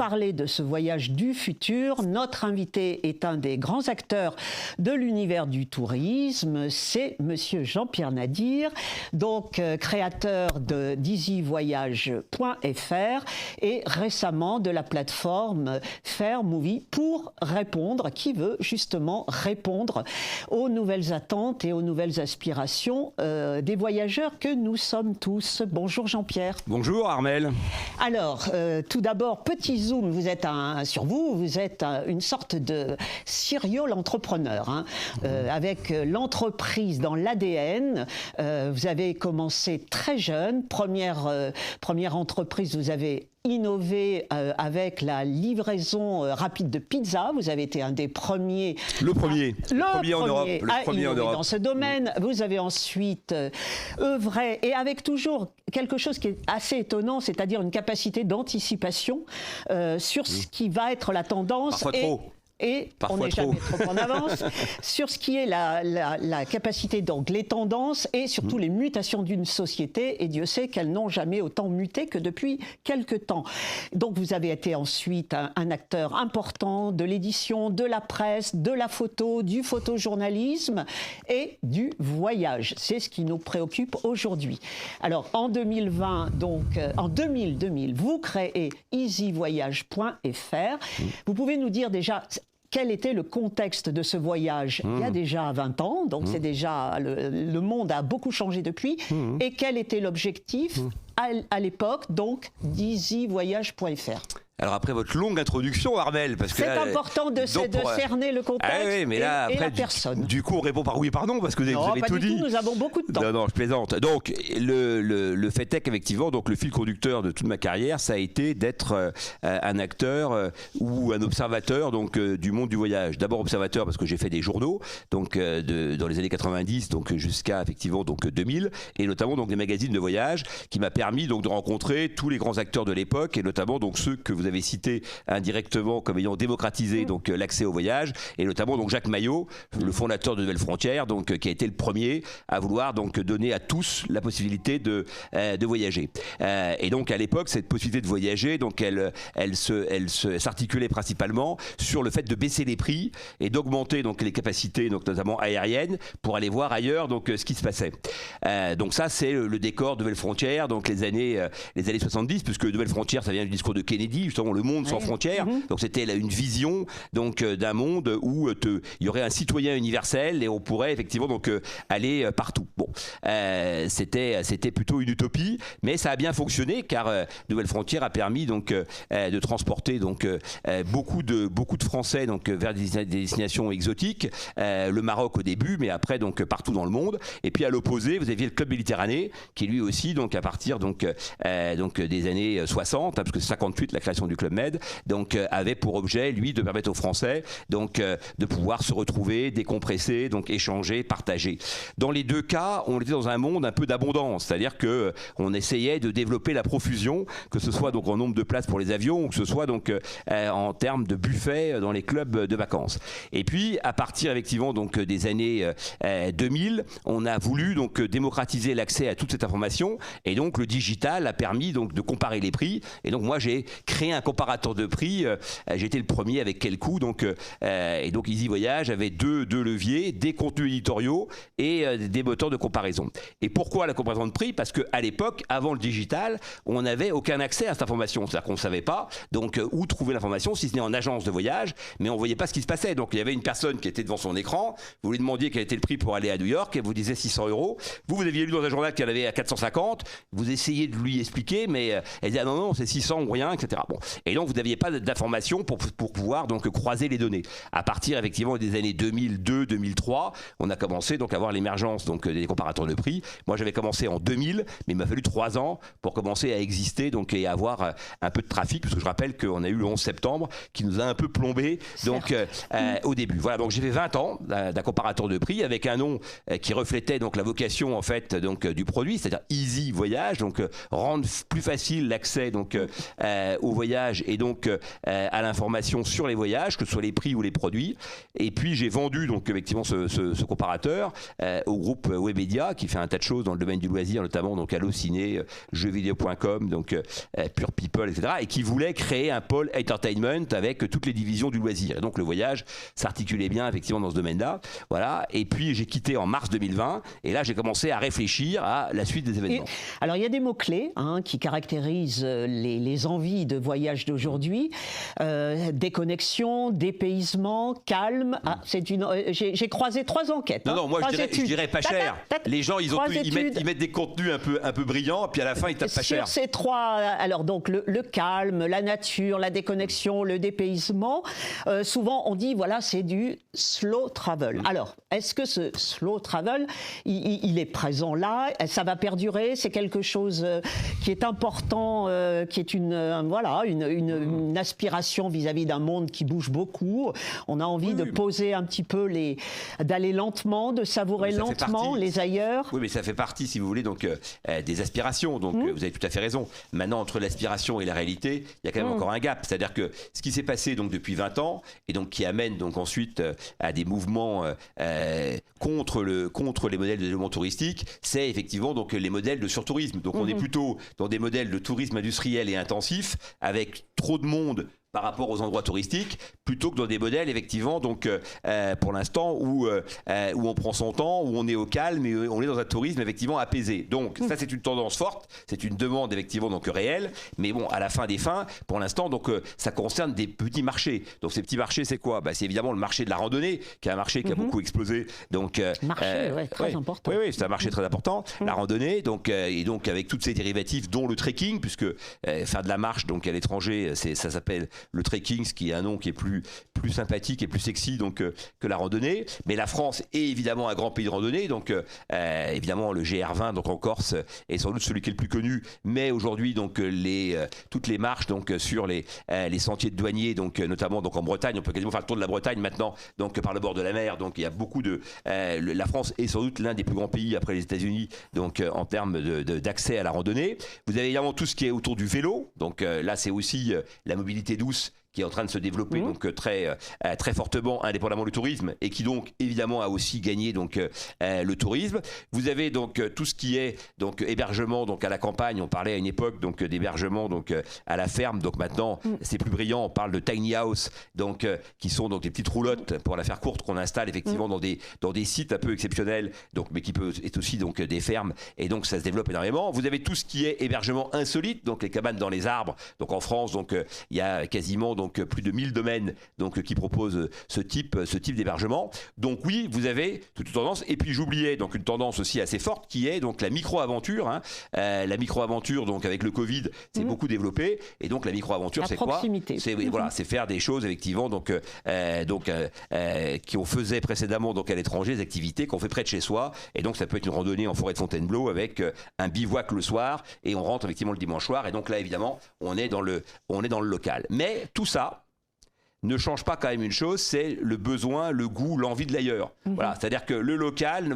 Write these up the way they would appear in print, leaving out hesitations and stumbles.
parler de ce voyage du futur, notre invité est un des grands acteurs de l'univers du tourisme, c'est monsieur Jean-Pierre Nadir, donc créateur de easyvoyage.fr et récemment de la plateforme Faire Movie pour répondre, qui veut justement répondre aux nouvelles attentes et aux nouvelles aspirations des voyageurs que nous sommes tous. Bonjour Jean-Pierre. Bonjour Armelle. Alors, tout d'abord, petit zoom, vous êtes une sorte de serial entrepreneur, hein, avec l'entreprise dans l'ADN. Vous avez commencé très jeune, première entreprise, vous avez innové avec la livraison rapide de pizza. Vous avez été un des premiers. Le premier en Europe. Dans ce domaine. Vous avez ensuite œuvré, et avec toujours quelque chose qui est assez étonnant, c'est-à-dire une capacité d'anticipation sur ce qui va être la tendance. Parfois trop. Et parfois on n'est jamais trop en avance sur ce qui est la capacité, donc les tendances et surtout les mutations d'une société. Et Dieu sait qu'elles n'ont jamais autant muté que depuis quelque temps. Donc vous avez été ensuite un acteur important de l'édition, de la presse, de la photo, du photojournalisme et du voyage. C'est ce qui nous préoccupe aujourd'hui. Alors en 2020, donc en 2000, vous créez easyvoyage.fr. Vous pouvez nous dire déjà quel était le contexte de ce voyage il y a déjà 20 ans, donc c'est déjà le monde a beaucoup changé depuis, et quel était l'objectif à l'époque donc d'easyvoyage.fr? Alors après votre longue introduction, Armelle, parce que c'est important de cerner le contexte mais là, et après, la personne. Du coup, on répond par oui et par non, parce que vous avez tout dit. Nous avons beaucoup de temps. Non, je plaisante. Donc, le fait est qu'effectivement, donc le fil conducteur de toute ma carrière, ça a été d'être un acteur ou un observateur donc du monde du voyage. D'abord observateur parce que j'ai fait des journaux, donc dans les années 90, donc jusqu'à effectivement donc 2000, et notamment donc des magazines de voyage, qui m'a permis donc de rencontrer tous les grands acteurs de l'époque, et notamment donc ceux que vous avez cité indirectement comme ayant démocratisé donc l'accès au voyage, et notamment donc Jacques Maillot, le fondateur de Nouvelles Frontières, donc qui a été le premier à vouloir donc donner à tous la possibilité de voyager. Et donc à l'époque, cette possibilité de voyager, donc elle s'articulait principalement sur le fait de baisser les prix et d'augmenter donc les capacités, donc notamment aériennes, pour aller voir ailleurs donc ce qui se passait. Donc ça, c'est le décor de Nouvelles Frontières, donc les années 70, puisque Nouvelles Frontières, ça vient du discours de Kennedy, le monde sans frontières. Donc c'était une vision donc d'un monde où il y aurait un citoyen universel et on pourrait effectivement donc aller partout. Bon, c'était plutôt une utopie, mais ça a bien fonctionné car Nouvelles Frontières a permis donc de transporter donc beaucoup de Français donc vers des destinations exotiques, le Maroc au début, mais après donc partout dans le monde. Et puis à l'opposé, vous aviez le Club Méditerranée qui lui aussi donc à partir donc des années 60, parce que c'est 58 la création du Club Med, donc avait pour objet lui de permettre aux Français donc de pouvoir se retrouver, décompresser, donc échanger, partager. Dans les deux cas, on était dans un monde un peu d'abondance, c'est-à-dire que on essayait de développer la profusion, que ce soit donc en nombre de places pour les avions ou que ce soit donc en termes de buffets dans les clubs de vacances. Et puis à partir effectivement donc des années 2000, on a voulu donc démocratiser l'accès à toute cette information, et donc le digital a permis donc de comparer les prix. Et donc moi j'ai créé un comparateur de prix. J'étais le premier avec Quelcoût, donc et donc Easy Voyage avait deux leviers, des contenus éditoriaux et des moteurs de comparaison. Et pourquoi la comparaison de prix? Parce qu'à l'époque, avant le digital, on n'avait aucun accès à cette information. C'est-à-dire qu'on ne savait pas donc où trouver l'information, si ce n'est en agence de voyage, mais on ne voyait pas ce qui se passait. Donc il y avait une personne qui était devant son écran, vous lui demandiez quel était le prix pour aller à New York, elle vous disait 600 €. Vous aviez lu dans un journal qu'il y en avait à 450, vous essayez de lui expliquer, mais elle disait ah non, c'est 600 ou rien, etc. Bon. Et donc vous n'aviez pas d'informations pour pouvoir donc croiser les données. À partir effectivement des années 2002-2003, on a commencé donc à avoir l'émergence donc des comparateurs de prix. Moi j'avais commencé en 2000, mais il m'a fallu 3 ans pour commencer à exister donc et avoir un peu de trafic, parce que je rappelle qu'on a eu le 11 septembre qui nous a un peu plombé donc au début. Voilà, donc j'ai fait 20 ans d'un comparateur de prix avec un nom qui reflétait donc la vocation en fait donc du produit, c'est-à-dire Easy Voyage, donc rendre plus facile l'accès donc au voyage et donc à l'information sur les voyages, que ce soit les prix ou les produits. Et puis j'ai vendu donc effectivement ce comparateur au groupe Webedia qui fait un tas de choses dans le domaine du loisir, notamment donc Allociné, jeuxvideo.com, donc Pure People, etc. et qui voulait créer un pôle entertainment avec toutes les divisions du loisir. Et donc le voyage s'articulait bien effectivement dans ce domaine-là. Voilà. Et puis j'ai quitté en mars 2020 et là j'ai commencé à réfléchir à la suite des événements. Alors il y a des mots-clés qui caractérisent les envies de voyage d'aujourd'hui. Déconnexion, dépaysement, calme. J'ai croisé 3 enquêtes. Non, moi je dirais pas cher. Les gens ils mettent des contenus un peu brillants puis à la fin ils tapent pas cher. Sur ces 3, alors donc le calme, la nature, la déconnexion, le dépaysement, souvent on dit voilà c'est du slow travel. Alors est-ce que ce slow travel il est présent là, ça va perdurer, c'est quelque chose qui est important, qui est une aspiration vis-à-vis d'un monde qui bouge beaucoup. On a envie de poser un petit peu d'aller lentement, de savourer lentement les ailleurs. Oui, mais ça fait partie, si vous voulez, donc des aspirations. Donc vous avez tout à fait raison. Maintenant, entre l'aspiration et la réalité, il y a quand même encore un gap. C'est-à-dire que ce qui s'est passé donc depuis 20 ans et donc qui amène donc ensuite à des mouvements contre les modèles de développement touristique, c'est effectivement donc les modèles de surtourisme. Donc on est plutôt dans des modèles de tourisme industriel et intensif avec trop de monde par rapport aux endroits touristiques, plutôt que dans des modèles effectivement donc pour l'instant où on prend son temps, où on est au calme et on est dans un tourisme effectivement apaisé. Donc ça c'est une tendance forte, c'est une demande effectivement donc réelle, mais bon à la fin des fins, pour l'instant donc ça concerne des petits marchés. Donc ces petits marchés c'est quoi ? C'est évidemment le marché de la randonnée, qui est un marché qui a beaucoup explosé. Donc très important. Oui, c'est un marché très important. La randonnée, donc et donc avec toutes ses dérivatifs, dont le trekking, puisque faire de la marche donc à l'étranger, ça s'appelle le trekking, ce qui est un nom qui est plus sympathique et plus sexy donc que la randonnée. Mais la France est évidemment un grand pays de randonnée, donc évidemment le GR20 donc en Corse est sans doute celui qui est le plus connu. Mais aujourd'hui donc toutes les marches donc sur les sentiers de douaniers, donc notamment donc en Bretagne, on peut quasiment faire le tour de la Bretagne maintenant donc par le bord de la mer. Donc il y a beaucoup de la France est sans doute l'un des plus grands pays après les États-Unis donc en termes d'accès à la randonnée. Vous avez évidemment tout ce qui est autour du vélo. Donc là c'est aussi la mobilité douce qui est en train de se développer donc très fortement indépendamment du tourisme et qui donc évidemment a aussi gagné donc le tourisme. Vous avez donc tout ce qui est donc hébergement donc à la campagne. On parlait à une époque donc d'hébergement donc à la ferme. Donc maintenant c'est plus brillant. On parle de tiny house donc qui sont donc des petites roulottes pour la faire courte qu'on installe effectivement dans des sites un peu exceptionnels donc mais qui peut être aussi donc des fermes et donc ça se développe énormément. Vous avez tout ce qui est hébergement insolite donc les cabanes dans les arbres. Donc en France donc il y a quasiment donc plus de 1000 domaines donc qui proposent ce type d'hébergement. Donc oui, vous avez toute une tendance. Et puis j'oubliais donc une tendance aussi assez forte qui est donc la micro-aventure. La micro-aventure donc avec le Covid, c'est beaucoup développé. Et donc la micro-aventure, c'est quoi ? C'est faire des choses effectivement donc qu'on faisait précédemment donc à l'étranger, des activités qu'on fait près de chez soi. Et donc ça peut être une randonnée en forêt de Fontainebleau avec un bivouac le soir et on rentre effectivement le dimanche soir. Et donc là évidemment on est dans le local. Mais tout ça ne change pas quand même une chose, c'est le besoin, le goût, l'envie de l'ailleurs. Voilà, c'est-à-dire que le local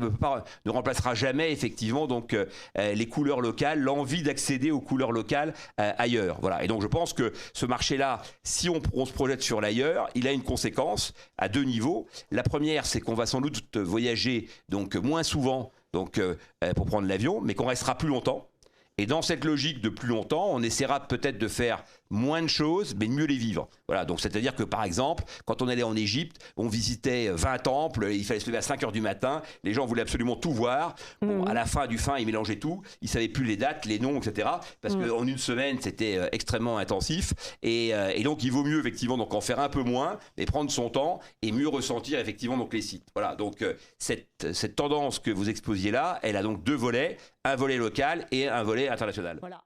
ne remplacera jamais effectivement donc les couleurs locales, l'envie d'accéder aux couleurs locales ailleurs. Voilà, et donc je pense que ce marché-là, si on se projette sur l'ailleurs, il a une conséquence à 2 niveaux. La première, c'est qu'on va sans doute voyager donc moins souvent donc pour prendre l'avion, mais qu'on restera plus longtemps. Et dans cette logique de plus longtemps, on essaiera peut-être de faire moins de choses, mais de mieux les vivre. Voilà, donc c'est-à-dire que par exemple, quand on allait en Égypte, on visitait 20 temples, il fallait se lever à 5h du matin, les gens voulaient absolument tout voir. Bon, à la fin, ils mélangeaient tout, ils ne savaient plus les dates, les noms, etc. Parce qu'en une semaine, c'était extrêmement intensif. Et donc, il vaut mieux effectivement donc, en faire un peu moins, mais prendre son temps et mieux ressentir effectivement donc, les sites. Voilà, donc cette tendance que vous exposiez là, elle a donc 2 volets, un volet local et un volet international. Voilà.